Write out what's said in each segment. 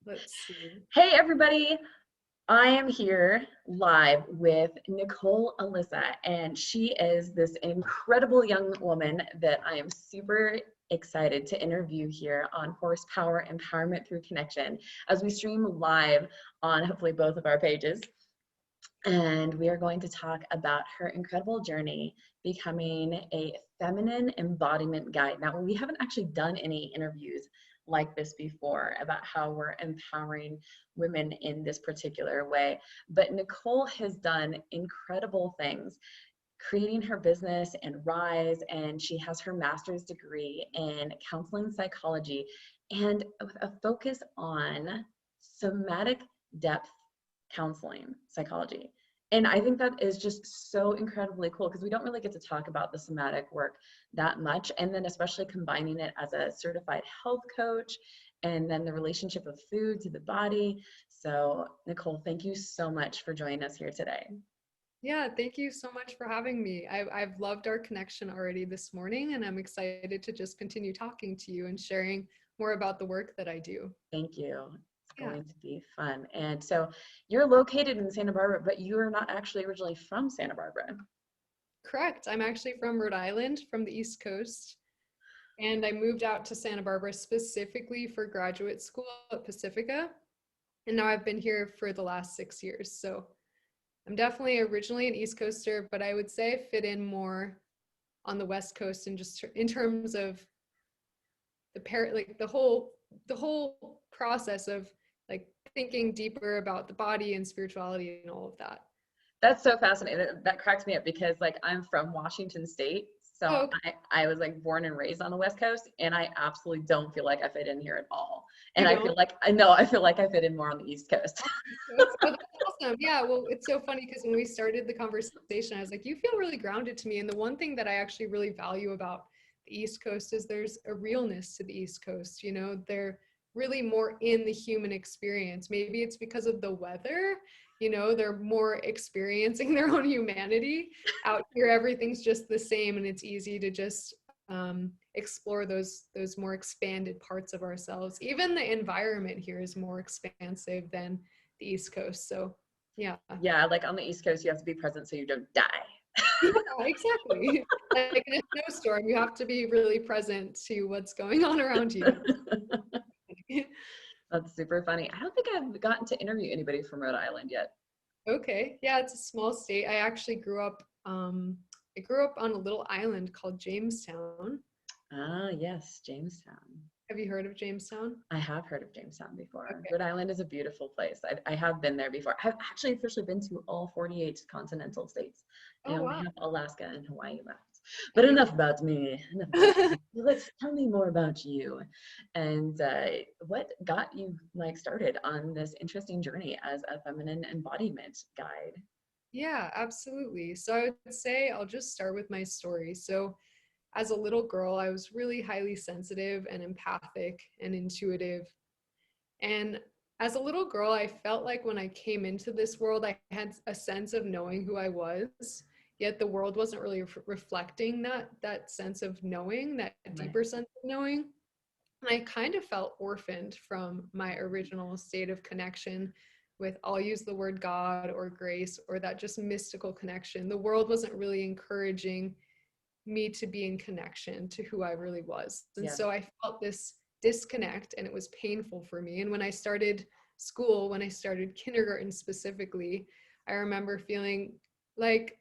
Let's see. Hey, everybody. I am here live with Nicole Alyssa, and she is this incredible young woman that I am super excited to interview here on Horsepower Empowerment Through Connection as we stream live on hopefully both of our pages. And we are going to talk about her incredible journey becoming a feminine embodiment guide. Now, we haven't actually done any interviews like this before about how we're empowering women in this particular way, but Nicole has done incredible things creating her business and Rise, and she has her master's degree in counseling psychology and with a focus on somatic depth counseling psychology. And I think that is just so incredibly cool because we don't really get to talk about the somatic work that much. And then especially combining it as a certified health coach and then the relationship of food to the body. So Nicole, thank you so much for joining us here today. Yeah, thank you so much for having me. I've loved our connection already this morning, and I'm excited to just continue talking to you and sharing more about the work that I do. Thank you. It's Yeah, going to be fun. And so you're located in Santa Barbara, but you're not actually originally from Santa Barbara. correct. I'm actually from Rhode Island, from the East Coast, and I moved out to Santa Barbara specifically for graduate school at Pacifica. And now I've been here for the last 6 years. So I'm definitely originally an East Coaster, but I would say I fit in more on the West Coast and just in terms of the whole process of like thinking deeper about the body and spirituality and all of that. That's so fascinating. That cracks me up because like I'm from Washington State. So Oh, okay. I was like born and raised on the West Coast and I absolutely don't feel like I fit in here at all. And You I don't? feel like I know I feel like I fit in more on the East Coast. Oh, that's awesome. Yeah, well, it's so funny because when we started the conversation, I was like, you feel really grounded to me. And the one thing that I actually really value about the East Coast is there's a realness to the East Coast. They're really more in the human experience. Maybe it's because of the weather, they're more experiencing their own humanity. Out here, everything's just the same, and it's easy to just explore those more expanded parts of ourselves. Even the environment here is more expansive than the East Coast. So yeah. Yeah, like on the East Coast, you have to be present so you don't die. Yeah, exactly. Like in a snowstorm, you have to be really present to what's going on around you. That's super funny. I don't think I've gotten to interview anybody from Rhode Island yet. Okay. Yeah, it's a small state. I actually grew up on a little island called Jamestown. Ah, yes, Jamestown. Have you heard of Jamestown? I have heard of Jamestown before. Okay. Rhode Island is a beautiful place. I have been there before. I've actually officially been to all 48 continental states. I Oh, only wow. have Alaska and Hawaii left. But Amazing. enough about me. Enough about me. Let's tell me more about you and what got you like started on this interesting journey as a feminine embodiment guide. Yeah, absolutely. So I would say I'll just start with my story. So as a little girl, I was really highly sensitive and empathic and intuitive. And as a little girl, I felt like when I came into this world, I had a sense of knowing who I was, yet the world wasn't really reflecting that sense of knowing, that Right. deeper sense of knowing. And I kind of felt orphaned from my original state of connection with, I'll use the word God or grace or that just mystical connection. The world wasn't really encouraging me to be in connection to who I really was. And Yeah. so I felt this disconnect and it was painful for me. And when I started school, when I started kindergarten specifically, I remember feeling like,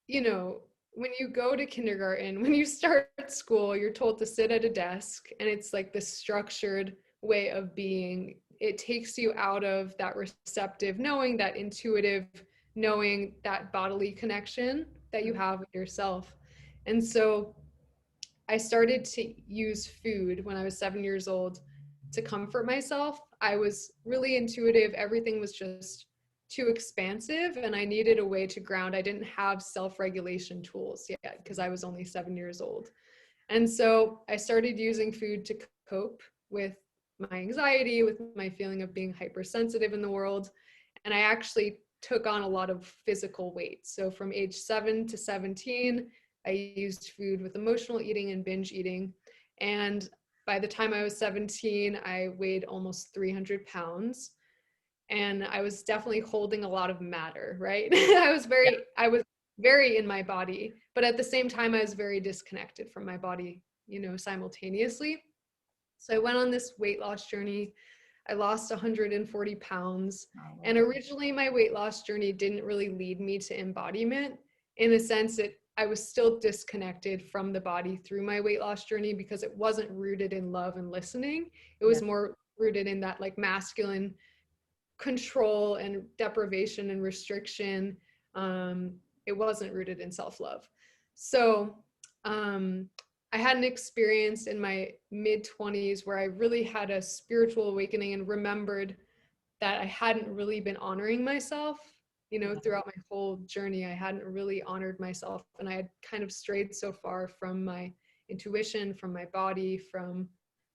when you go to kindergarten, when you start school, you're told to sit at a desk and it's like the structured way of being. It takes you out of that receptive knowing, that intuitive knowing, that bodily connection that you have with yourself. And so I started to use food when I was 7 years old to comfort myself. I was really intuitive. Everything was just too expansive and I needed a way to ground. I didn't have self-regulation tools yet because I was only 7 years old. And so I started using food to cope with my anxiety, with my feeling of being hypersensitive in the world. And I actually took on a lot of physical weight. So from age 7 to 17, I used food with emotional eating and binge eating. And by the time I was 17, I weighed almost 300 pounds. And I was definitely holding a lot of matter, right? Yeah. I was very in my body, but at the same time, I was very disconnected from my body, simultaneously. So I went on this weight loss journey. I lost 140 pounds. Oh, And wow. originally, my weight loss journey didn't really lead me to embodiment. In a sense, that I was still disconnected from the body through my weight loss journey because it wasn't rooted in love and listening. It Yeah. was more rooted in that like masculine control and deprivation and restriction. It wasn't rooted in self-love. So I had an experience in my mid-20s where I really had a spiritual awakening and remembered that I hadn't really been honoring myself. Yeah. Throughout my whole journey, I hadn't really honored myself, and I had kind of strayed so far from my intuition, from my body, from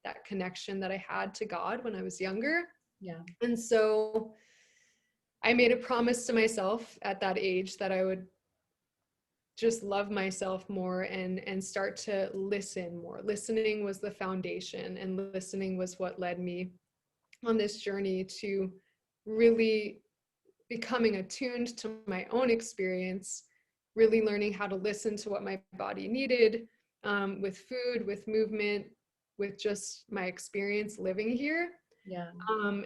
that connection that I had to God when I was younger. Yeah. And so I made a promise to myself at that age that I would just love myself more and start to listen more. Listening was the foundation, and listening was what led me on this journey to really becoming attuned to my own experience, really learning how to listen to what my body needed, with food, with movement, with just my experience living here. Yeah.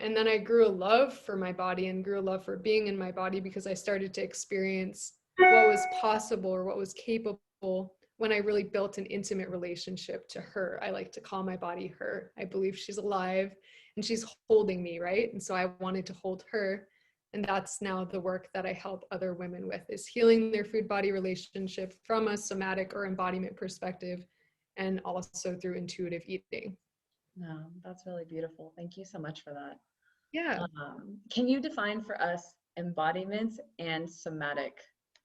And then I grew a love for my body and grew a love for being in my body because I started to experience what was possible or what was capable when I really built an intimate relationship to her. I like to call my body her. I believe she's alive and she's holding me, right? And so I wanted to hold her. And that's now the work that I help other women with, is healing their food body relationship from a somatic or embodiment perspective, and also through intuitive eating. No, that's really beautiful. Thank you so much for that. Yeah. Can you define for us embodiment and somatic?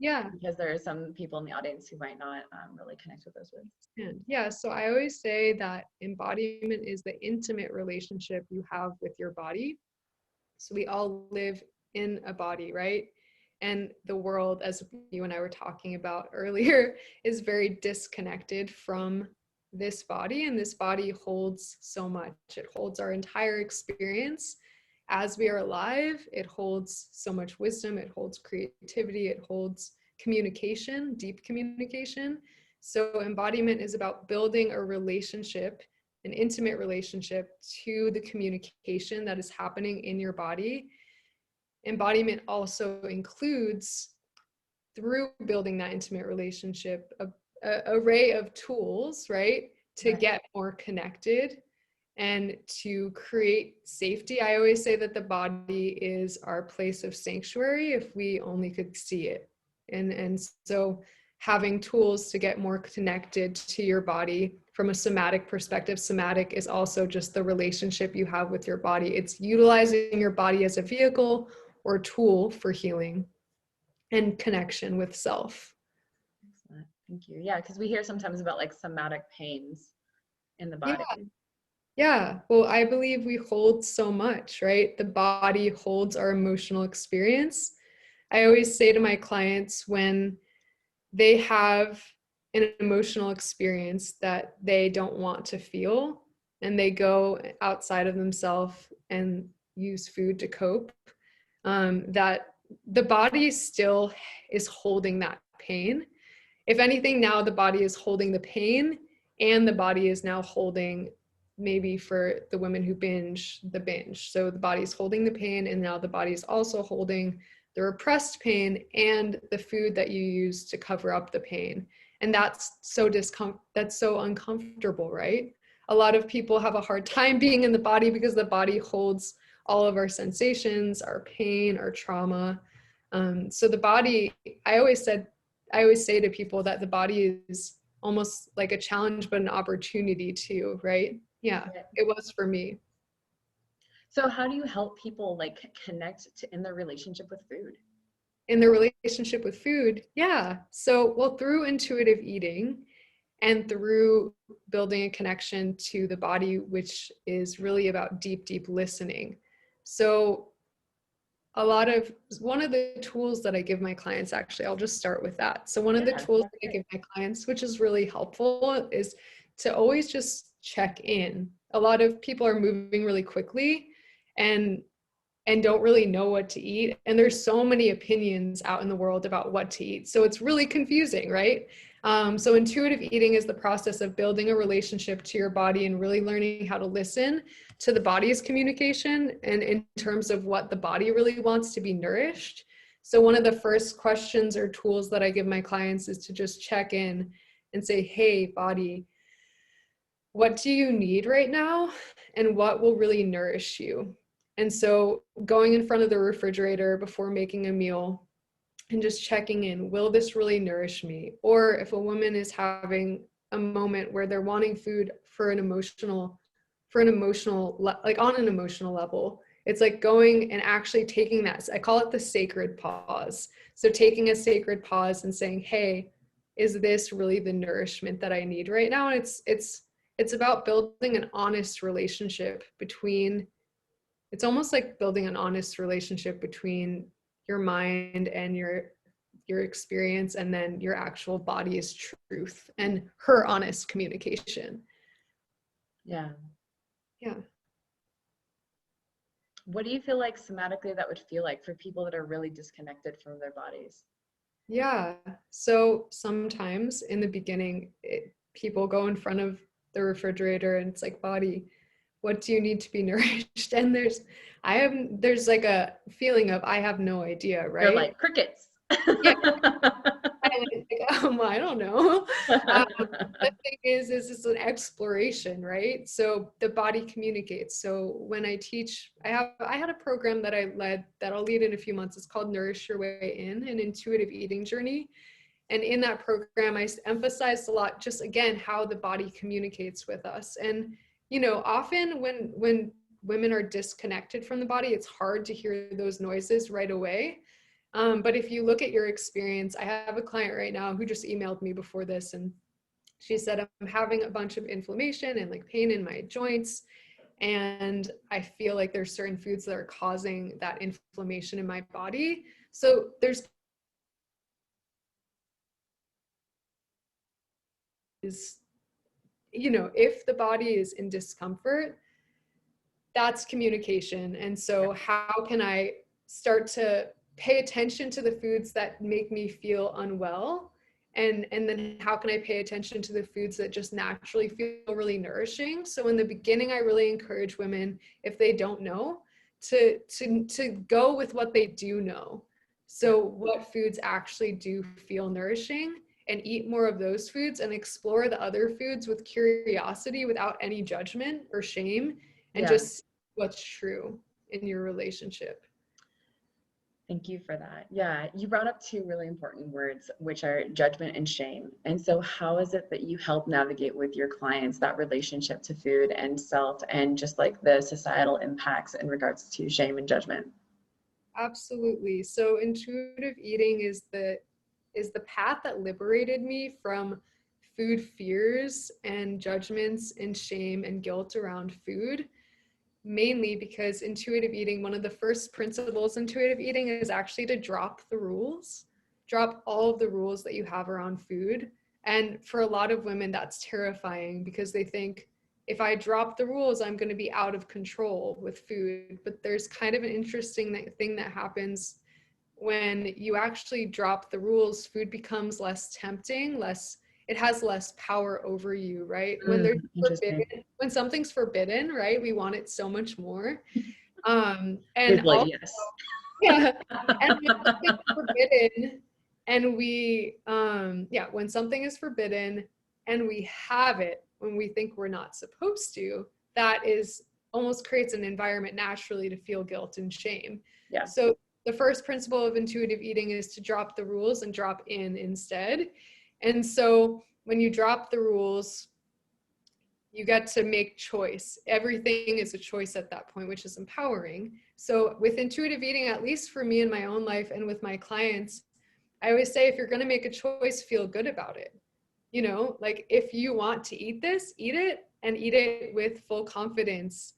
Yeah. Because there are some people in the audience who might not really connect with those words. And yeah, so I always say that embodiment is the intimate relationship you have with your body. So we all live in a body, right? And the world, as you and I were talking about earlier, is very disconnected from this body. And this body holds so much. It holds our entire experience as we are alive. It holds so much wisdom. It holds creativity. It holds communication, deep communication. So embodiment is about building a relationship, an intimate relationship to the communication that is happening in your body. Embodiment also includes, through building that intimate relationship, a array of tools, right, to Right. get more connected and to create safety. I always say that the body is our place of sanctuary if we only could see it. And so having tools to get more connected to your body from a somatic perspective. Somatic is also just the relationship you have with your body. It's utilizing your body as a vehicle or tool for healing and connection with self. Excellent. Thank you. Yeah, because we hear sometimes about like somatic pains in the Yeah. body. Yeah. Well, I believe we hold so much, right? The body holds our emotional experience. I always say to my clients when they have an emotional experience that they don't want to feel and they go outside of themselves and use food to cope, that the body still is holding that pain. If anything, now the body is holding the pain, and the body is now holding, maybe for the women who binge, the binge. So the body's holding the pain, and now the body is also holding the repressed pain and the food that you use to cover up the pain. And that's so uncomfortable, right? A lot of people have a hard time being in the body because the body holds all of our sensations, our pain, our trauma. So the body, I always say to people that the body is almost like a challenge, but an opportunity too, right? Yeah, Right. it was for me. So how do you help people like connect to in their relationship with food? In the relationship with food, yeah. So, well, through intuitive eating and through building a connection to the body, which is really about deep, deep listening. So, one of the tools that I give my clients, actually, I'll just start with that. So one of the Yeah, tools that'd that be I great. give my clients, which is really helpful, is to always just check in. A lot of people are moving really quickly and don't really know what to eat. And there's so many opinions out in the world about what to eat. So it's really confusing, right? So intuitive eating is the process of building a relationship to your body and really learning how to listen to the body's communication and in terms of what the body really wants to be nourished. So one of the first questions or tools that I give my clients is to just check in and say, hey, body, what do you need right now? And what will really nourish you? And so going in front of the refrigerator before making a meal and just checking in, will this really nourish me? Or if a woman is having a moment where they're wanting food for an emotional, like on an emotional level, it's like going and actually taking that, I call it the sacred pause. So taking a sacred pause and saying, hey, is this really the nourishment that I need right now? And it's about building an honest relationship between, it's almost like building an honest relationship between your mind and your experience, and then your actual body's truth and her honest communication. Yeah. Yeah. What do you feel like somatically that would feel like for people that are really disconnected from their bodies? Yeah. So sometimes in the beginning, people go in front of the refrigerator and it's like, body, what do you need to be nourished? And there's like a feeling of, I have no idea, They're right? like crickets. Yeah. I don't know. The thing is it's an exploration, right? So the body communicates. So when I teach, I had a program that I led that I'll lead in a few months. It's called Nourish Your Way In, an intuitive eating journey. And in that program, I emphasized a lot, just again, how the body communicates with us. And, often when women are disconnected from the body, it's hard to hear those noises right away. But if you look at your experience, I have a client right now who just emailed me before this, and she said, I'm having a bunch of inflammation and like pain in my joints. And I feel like there's certain foods that are causing that inflammation in my body. So there's if the body is in discomfort, that's communication. And so how can I start to pay attention to the foods that make me feel unwell? And then how can I pay attention to the foods that just naturally feel really nourishing? So in the beginning, I really encourage women, if they don't know, to go with what they do know. So what foods actually do feel nourishing, and eat more of those foods and explore the other foods with curiosity without any judgment or shame, and just what's true in your relationship. Thank you for that. Yeah, you brought up two really important words, which are judgment and shame. And so how is it that you help navigate with your clients that relationship to food and self, and just like the societal impacts in regards to shame and judgment? Absolutely. So intuitive eating is the path that liberated me from food fears and judgments and shame and guilt around food. Mainly because intuitive eating, one of the first principles intuitive eating is actually to drop the rules, drop all of the rules that you have around food. And for a lot of women, that's terrifying because they think, if I drop the rules, I'm going to be out of control with food. But there's kind of an interesting thing that happens when you actually drop the rules. Food becomes less tempting, it has less power over you, right? Interesting. When something's forbidden, right, we want it so much more. It's And like, also, yes. yeah, and when something's forbidden and when something is forbidden and we have it when we think we're not supposed to, that is almost creates an environment naturally to feel guilt and shame. Yeah. So the first principle of intuitive eating is to drop the rules and drop in instead. And so when you drop the rules, you get to make choice. Everything is a choice at that point, which is empowering. So with intuitive eating, at least for me in my own life and with my clients, I always say, if you're going to make a choice, feel good about it. Like if you want to eat this, eat it, and eat it with full confidence,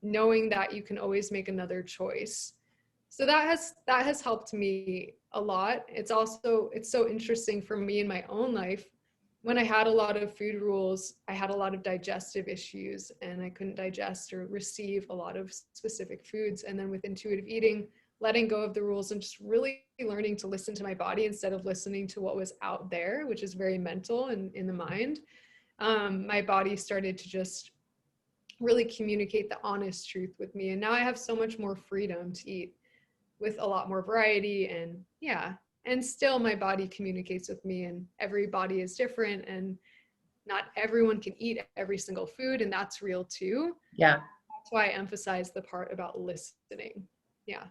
knowing that you can always make another choice. So that has helped me a lot. It's so interesting for me in my own life. when I had a lot of food rules, I had a lot of digestive issues and I couldn't digest or receive a lot of specific foods. And then with intuitive eating, letting go of the rules and just really learning to listen to my body instead of listening to what was out there, which is very mental and in the mind, my body started to just really communicate the honest truth with me. And now I have so much more freedom to eat with a lot more variety. And yeah, and still my body communicates with me, and every body is different, and not everyone can eat every single food, and that's real too. Yeah. That's why I emphasize the part about listening. Yeah.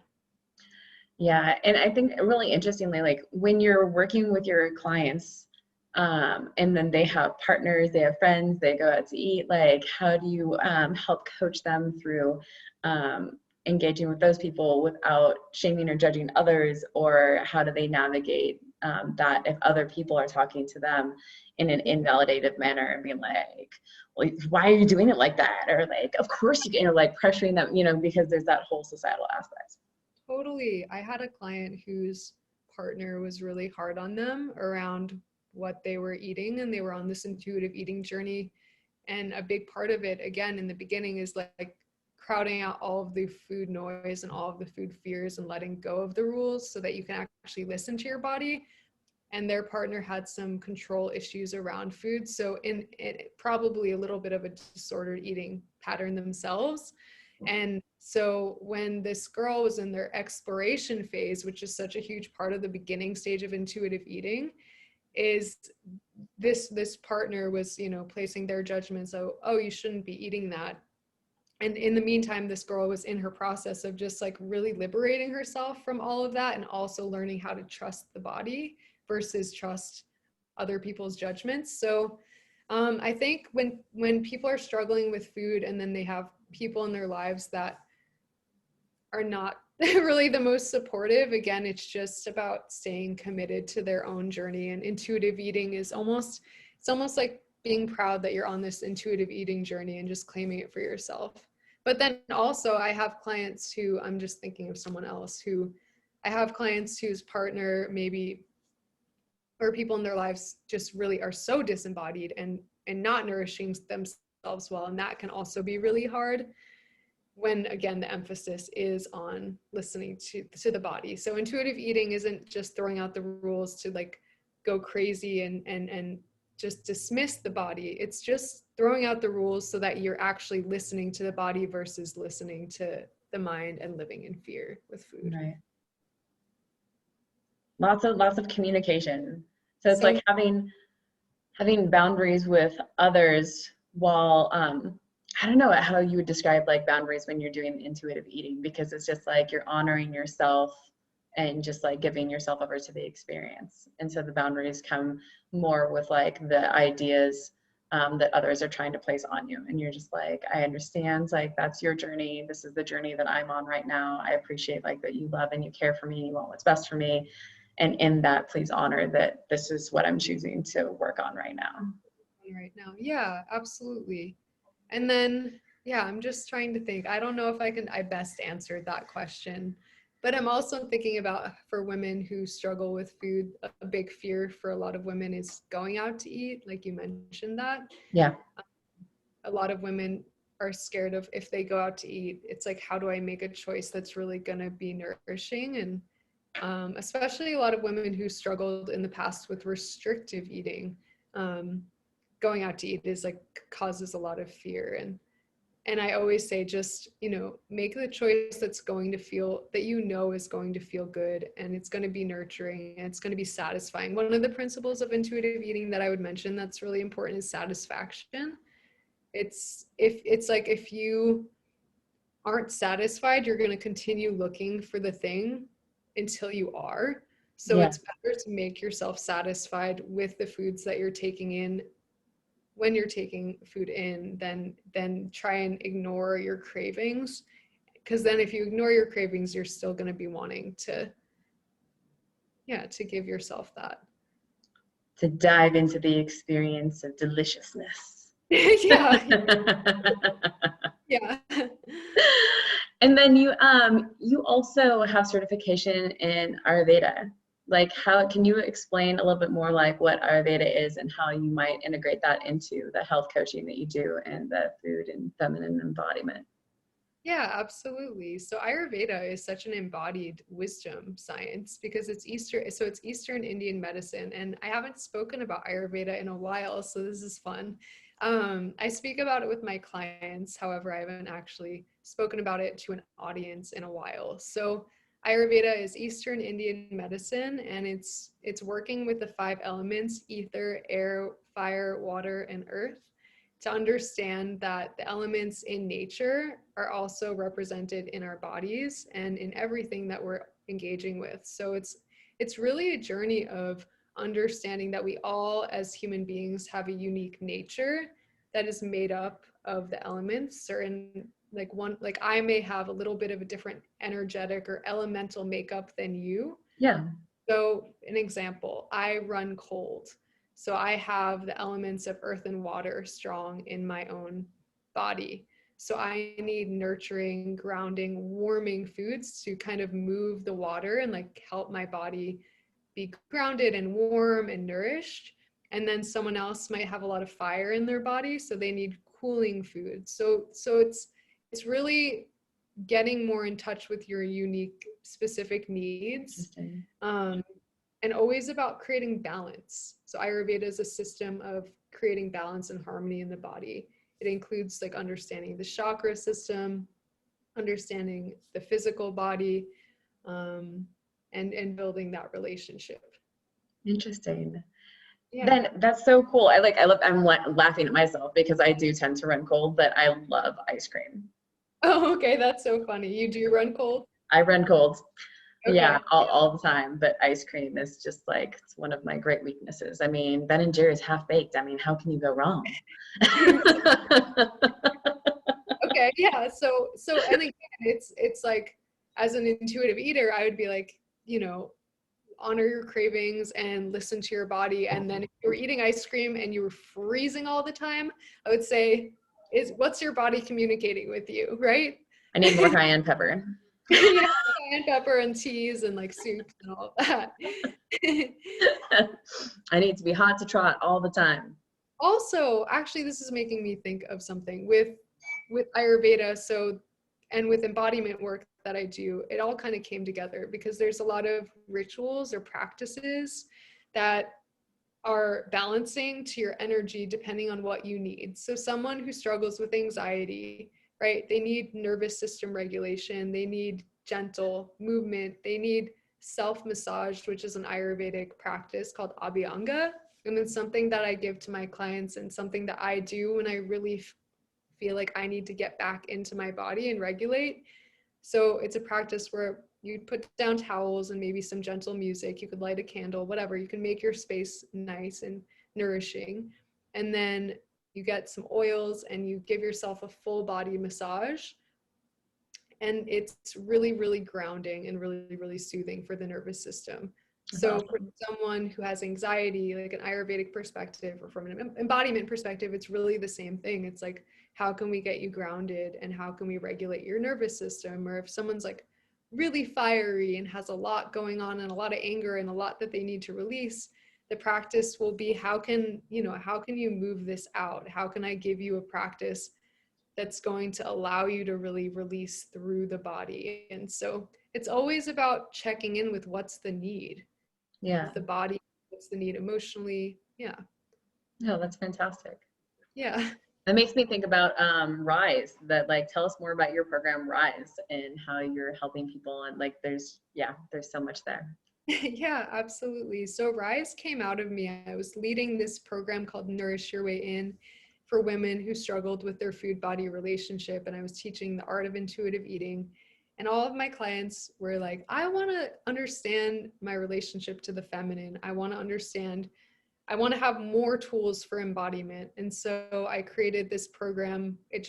Yeah. And I think really interestingly, like when you're working with your clients, and then they have partners, they have friends, they go out to eat, like how do you help coach them through engaging with those people without shaming or judging others? Or how do they navigate that if other people are talking to them in an invalidative manner and being like, well, why are you doing it like that? Or like, of course you can, or like pressuring them, you know, because there's that whole societal aspect. Totally. I had a client whose partner was really hard on them around what they were eating, and they were on this intuitive eating journey. And a big part of it, again, in the beginning, is like crowding out all of the food noise and all of the food fears and letting go of the rules so that you can actually listen to your body. And their partner had some control issues around food. So in it, probably a little bit of a disordered eating pattern themselves. And so when this girl was in their exploration phase, which is such a huge part of the beginning stage of intuitive eating, is this partner was, you know, placing their judgments. So, oh, you shouldn't be eating that. And in the meantime, this girl was in her process of just like really liberating herself from all of that, and also learning how to trust the body versus trust other people's judgments. So I think when people are struggling with food, and then they have people in their lives that are not really the most supportive, again, it's just about staying committed to their own journey. And intuitive eating is almost like being proud that you're on this intuitive eating journey and just claiming it for yourself. But then also I have clients who, I'm just thinking of someone else who, I have clients whose partner maybe, or people in their lives just really are so disembodied and not nourishing themselves well. And that can also be really hard when, again, the emphasis is on listening to the body. So intuitive eating isn't just throwing out the rules to like go crazy and just dismiss the body. It's just throwing out the rules so that you're actually listening to the body versus listening to the mind and living in fear with food. Right. Lots of communication. So it's like having boundaries with others while I don't know how you would describe like boundaries when you're doing intuitive eating, because it's just like you're honoring yourself and just like giving yourself over to the experience. And so the boundaries come more with like the ideas that others are trying to place on you. And you're just like, I understand, like that's your journey. This is the journey that I'm on right now. I appreciate like that you love and you care for me, you want what's best for me. And in that, please honor that this is what I'm choosing to work on right now. Right now. Yeah, absolutely. And then, yeah, I'm just trying to think. I don't know if I best answer that question, but I'm also thinking about for women who struggle with food, a big fear for a lot of women is going out to eat, like you mentioned that. Yeah. A lot of women are scared of, if they go out to eat, it's like, how do I make a choice that's really going to be nourishing? And especially a lot of women who struggled in the past with restrictive eating, going out to eat is like causes a lot of fear. And I always say, just, you know, make the choice that's going to feel, that you know is going to feel good, and it's going to be nurturing, and it's going to be satisfying. One of the principles of intuitive eating that I would mention that's really important is satisfaction. It's like if you aren't satisfied, you're going to continue looking for the thing until you are. So it's better to make yourself satisfied with the foods that you're taking in when you're taking food in, then try and ignore your cravings. Because then if you ignore your cravings, you're still going to be wanting to give yourself that. To dive into the experience of deliciousness. Yeah. Yeah. And then you also have certification in Ayurveda. Like, how can you explain a little bit more like what Ayurveda is and how you might integrate that into the health coaching that you do and the food and feminine embodiment? Yeah, absolutely. So Ayurveda is such an embodied wisdom science because it's Eastern Indian medicine, and I haven't spoken about Ayurveda in a while, so this is fun. I speak about it with my clients, however, I haven't actually spoken about it to an audience in a while. So Ayurveda is Eastern Indian medicine, and it's working with the five elements: ether, air, fire, water, and earth, to understand that the elements in nature are also represented in our bodies and in everything that we're engaging with. So it's really a journey of understanding that we all as human beings have a unique nature that is made up of the elements. Certain, like I may have a little bit of a different energetic or elemental makeup than you. Yeah. So an example, I run cold. So I have the elements of earth and water strong in my own body. So I need nurturing, grounding, warming foods to kind of move the water and like help my body be grounded and warm and nourished. And then someone else might have a lot of fire in their body, so they need cooling food. So it's really getting more in touch with your unique specific needs, Interesting. um, and always about creating balance. So Ayurveda is a system of creating balance and harmony in the body. It includes like understanding the chakra system, understanding the physical body, um, and building that relationship. Interesting. Yeah. Then that's so cool. I'm laughing at myself because I do tend to run cold, but I love ice cream. Oh, okay, that's so funny. You do run cold? I run cold. Yeah, Okay. all the time. But ice cream is just like, it's one of my great weaknesses. I mean, Ben and Jerry's half baked. I mean, how can you go wrong? Okay, yeah. So and again, it's like as an intuitive eater, I would be like, you know, honor your cravings and listen to your body. And then if you were eating ice cream and you were freezing all the time, I would say, is what's your body communicating with you, right? I need more cayenne pepper. Yeah, cayenne pepper and teas and like soups and all of that. I need to be hot to trot all the time. Also, actually, this is making me think of something with Ayurveda. So, and with embodiment work that I do, it all kind of came together because there's a lot of rituals or practices that are balancing to your energy depending on what you need. So someone who struggles with anxiety, right? They need nervous system regulation, they need gentle movement, they need self-massage, which is an Ayurvedic practice called Abhyanga. And it's something that I give to my clients and something that I do when I really feel like I need to get back into my body and regulate. So it's a practice where you put down towels and maybe some gentle music. You could light a candle, whatever. You can make your space nice and nourishing. And then you get some oils and you give yourself a full body massage. And it's really, really grounding and really, really soothing for the nervous system. That's So for awesome. someone who has anxiety, like an Ayurvedic perspective or from an embodiment perspective, it's really the same thing. It's like, how can we get you grounded and how can we regulate your nervous system? Or if someone's like really fiery and has a lot going on and a lot of anger and a lot that they need to release, the practice will be, how can you move this out? How can I give you a practice that's going to allow you to really release through the body? And so it's always about checking in with what's the need Yeah. with the body, what's the need emotionally. Yeah. No, that's fantastic. Yeah. That makes me think about Rise. That like, tell us more about your program Rise and how you're helping people. And like, there's so much there. Yeah, absolutely. So Rise came out of me. I was leading this program called Nourish Your Way In for women who struggled with their food body relationship. And I was teaching the art of intuitive eating. And all of my clients were like, I want to understand my relationship to the feminine. I want to have more tools for embodiment. And so I created this program. It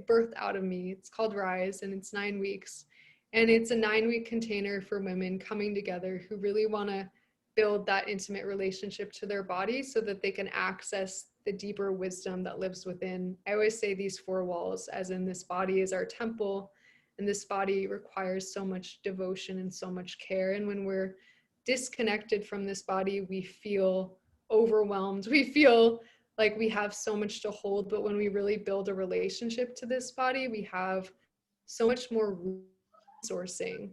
birthed out of me. It's called Rise, and it's 9 weeks. And it's a 9-week container for women coming together who really want to build that intimate relationship to their body so that they can access the deeper wisdom that lives within. I always say these four walls, as in this body is our temple, and this body requires so much devotion and so much care. And when we're disconnected from this body, we feel overwhelmed. We feel like we have so much to hold, but when we really build a relationship to this body, we have so much more resourcing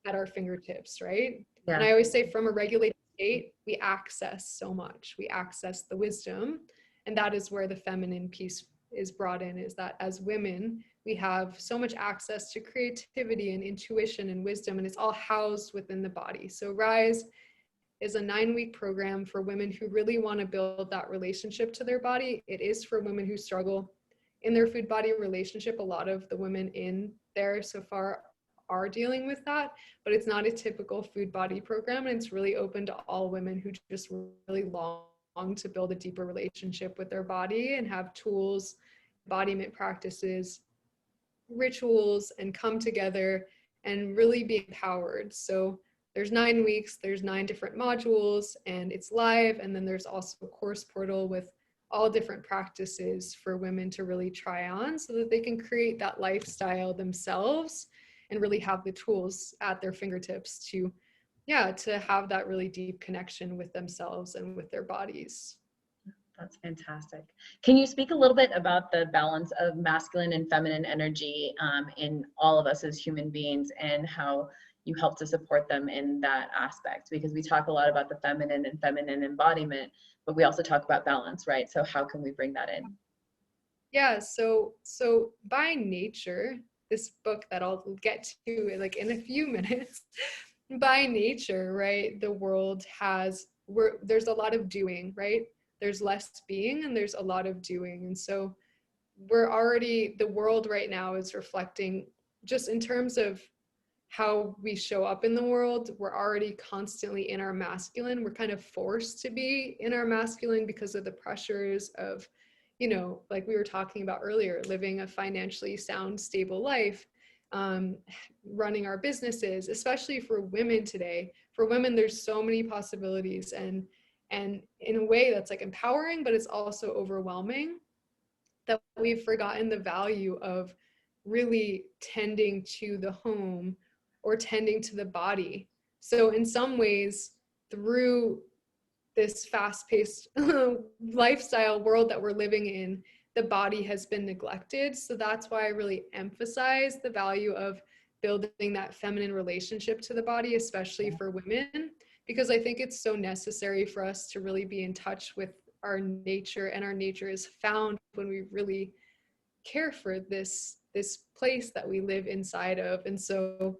at our fingertips, right? And Yeah. I always say from a regulated state, we access so much. We access the wisdom. And that is where the feminine piece is brought in, is that as women, we have so much access to creativity and intuition and wisdom, and it's all housed within the body. So Rise is a 9-week program for women who really want to build that relationship to their body. It is for women who struggle in their food body relationship. A lot of the women in there so far are dealing with that, but it's not a typical food body program. And it's really open to all women who just really long to build a deeper relationship with their body and have tools, embodiment practices, rituals, and come together and really be empowered. So there's 9 weeks, there's 9 different modules, and it's live. And then there's also a course portal with all different practices for women to really try on so that they can create that lifestyle themselves and really have the tools at their fingertips to, yeah, to have that really deep connection with themselves and with their bodies. That's fantastic. Can you speak a little bit about the balance of masculine and feminine energy in all of us as human beings, and how you help to support them in that aspect? Because we talk a lot about the feminine and feminine embodiment, but we also talk about balance, right? So how can we bring that in? Yeah, so by nature, this book that I'll get to like in a few minutes, by nature, right, the world there's a lot of doing, right? There's less being and there's a lot of doing. And so the world right now is reflecting, just in terms of how we show up in the world, we're already constantly in our masculine. We're kind of forced to be in our masculine because of the pressures of, like we were talking about earlier, living a financially sound, stable life, running our businesses, especially for women today. For women, there's so many possibilities, and in a way that's like empowering, but it's also overwhelming, that we've forgotten the value of really tending to the home or tending to the body. So in some ways, through this fast-paced lifestyle world that we're living in, the body has been neglected. So that's why I really emphasize the value of building that feminine relationship to the body, especially for women, because I think it's so necessary for us to really be in touch with our nature, and our nature is found when we really care for this place that we live inside of. And so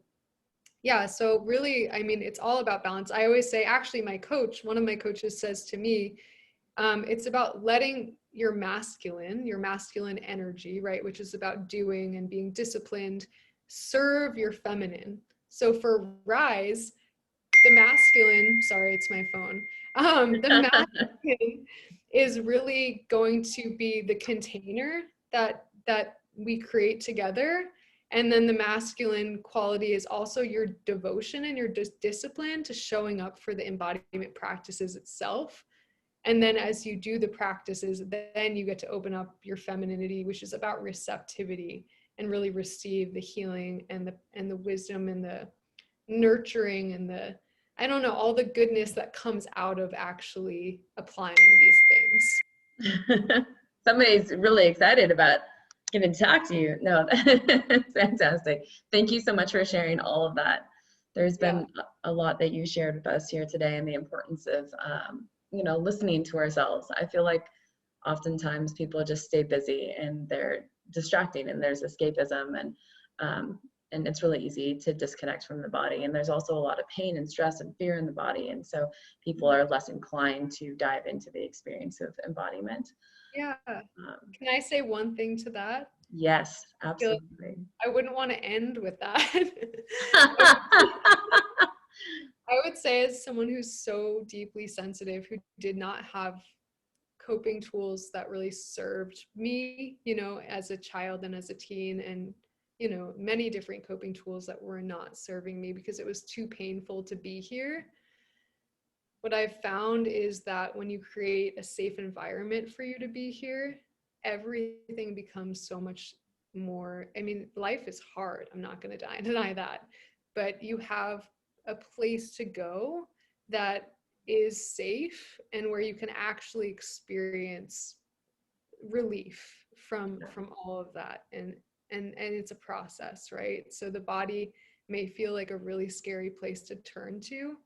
yeah, so really, I mean, it's all about balance. I always say, actually, one of my coaches says to me, it's about letting your masculine energy, right, which is about doing and being disciplined, serve your feminine. So for Rise, the masculine, sorry, it's my phone. The masculine is really going to be the container that we create together. And then the masculine quality is also your devotion and your discipline to showing up for the embodiment practices itself. And then as you do the practices, then you get to open up your femininity, which is about receptivity, and really receive the healing and the wisdom and the nurturing and the, I don't know, all the goodness that comes out of actually applying these things. Somebody's really excited about getting to talk to you. No, that's fantastic. Thank you so much for sharing all of that. There's been a lot that you shared with us here today, and the importance of listening to ourselves. I feel like oftentimes people just stay busy and they're distracting, and there's escapism, and it's really easy to disconnect from the body. And there's also a lot of pain and stress and fear in the body, and so people are less inclined to dive into the experience of embodiment. Yeah. Can I say one thing to that? Yes, absolutely. I wouldn't want to end with that. I would say, as someone who's so deeply sensitive, who did not have coping tools that really served me, as a child and as a teen, and, many different coping tools that were not serving me because it was too painful to be here. What I've found is that when you create a safe environment for you to be here, everything becomes so much more. I mean, life is hard. I'm not going to deny that. But you have a place to go that is safe and where you can actually experience relief from all of that. And it's a process, right? So the body may feel like a really scary place to turn to,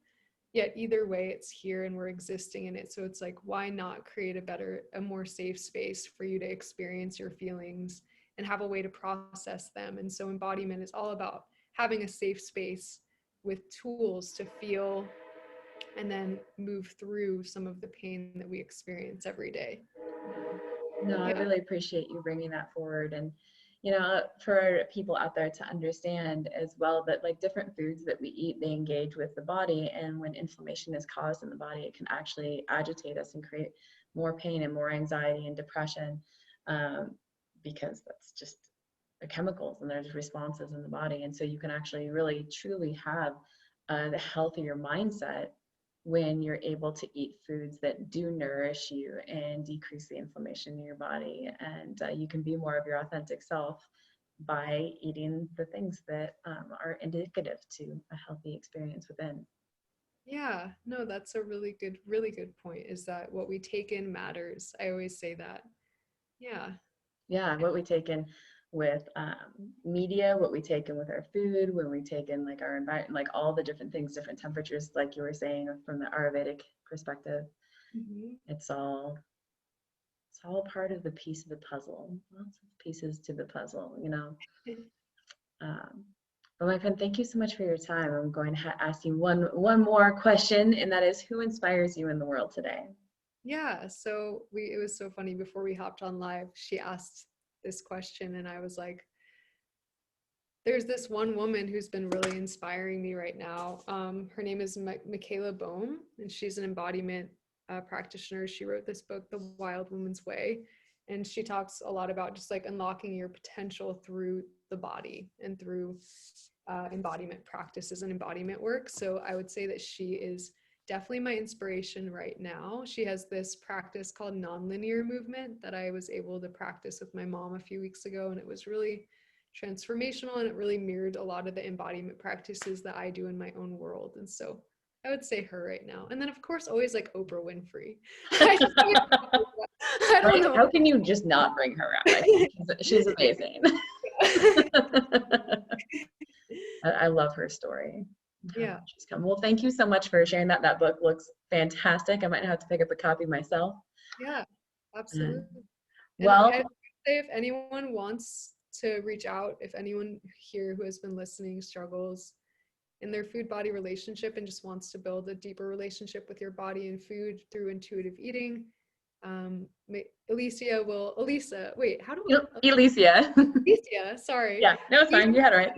yet either way it's here and we're existing in it. So it's like, why not create a more safe space for you to experience your feelings and have a way to process them? And so embodiment is all about having a safe space with tools to feel and then move through some of the pain that we experience every day. No, I Yeah. really appreciate you bringing that forward. And, you know, for people out there to understand as well that like different foods that we eat, they engage with the body. And when inflammation is caused in the body, it can actually agitate us and create more pain and more anxiety and depression, because that's just the chemicals and there's responses in the body. And so you can actually really truly have a healthier mindset when you're able to eat foods that do nourish you and decrease the inflammation in your body. And you can be more of your authentic self by eating the things that are indicative to a healthy experience within. Yeah, no, that's a really good point, is that what we take in matters. I always say that. Yeah. Yeah, what we take in with media, what we take in with our food, when we take in like our environment, like all the different things, different temperatures, like you were saying from the Ayurvedic perspective, Mm-hmm. it's all part of the piece of the puzzle. Lots of pieces to the puzzle, you know. But my friend, thank you so much for your time. I'm going to ask you one more question, and that is, who inspires you in the world today? Yeah, so it was so funny, before we hopped on live, she asked this question and I was like, there's this one woman who's been really inspiring me right now. Her name is Michaela Boehm, and she's an embodiment practitioner. She wrote this book, The Wild Woman's Way, and she talks a lot about just like unlocking your potential through the body and through embodiment practices and embodiment work. So I would say that she is definitely my inspiration right now. She has this practice called nonlinear movement that I was able to practice with my mom a few weeks ago, and it was really transformational, and it really mirrored a lot of the embodiment practices that I do in my own world. And so I would say her right now. And then of course always like Oprah Winfrey. I don't Right? know. How can you just not bring her up? I think she's amazing. I love her story. Yeah. She's come. Well, thank you so much for sharing that. That book looks fantastic. I might have to pick up a copy myself. Yeah, absolutely. And Well, I would say, if anyone wants to reach out, if anyone here who has been listening struggles in their food body relationship and just wants to build a deeper relationship with your body and food through intuitive eating, Elysia, wait, how do Elysia. Elysia, sorry. Yeah, no, it's fine. You had it right.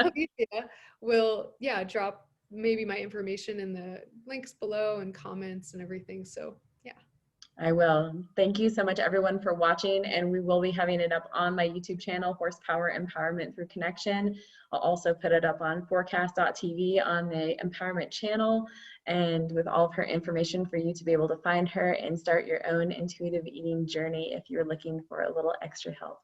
Elysia will, drop maybe my information in the links below and comments and everything. So yeah. I will. Thank you so much, everyone, for watching. And we will be having it up on my YouTube channel, Horsepower Empowerment Through Connection. I'll also put it up on forecast.tv on the Empowerment channel, and with all of her information for you to be able to find her and start your own intuitive eating journey if you're looking for a little extra help.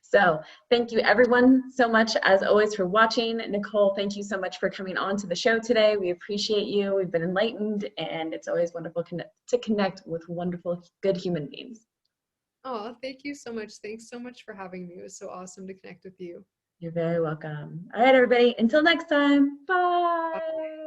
So thank you, everyone, so much, as always, for watching. Nicole, thank you so much for coming on to the show today. We appreciate you. We've been enlightened, and it's always wonderful to connect with wonderful, good human beings. Oh, thank you so much. Thanks so much for having me. It was so awesome to connect with you. You're very welcome. All right, everybody. Until next time. Bye. Bye.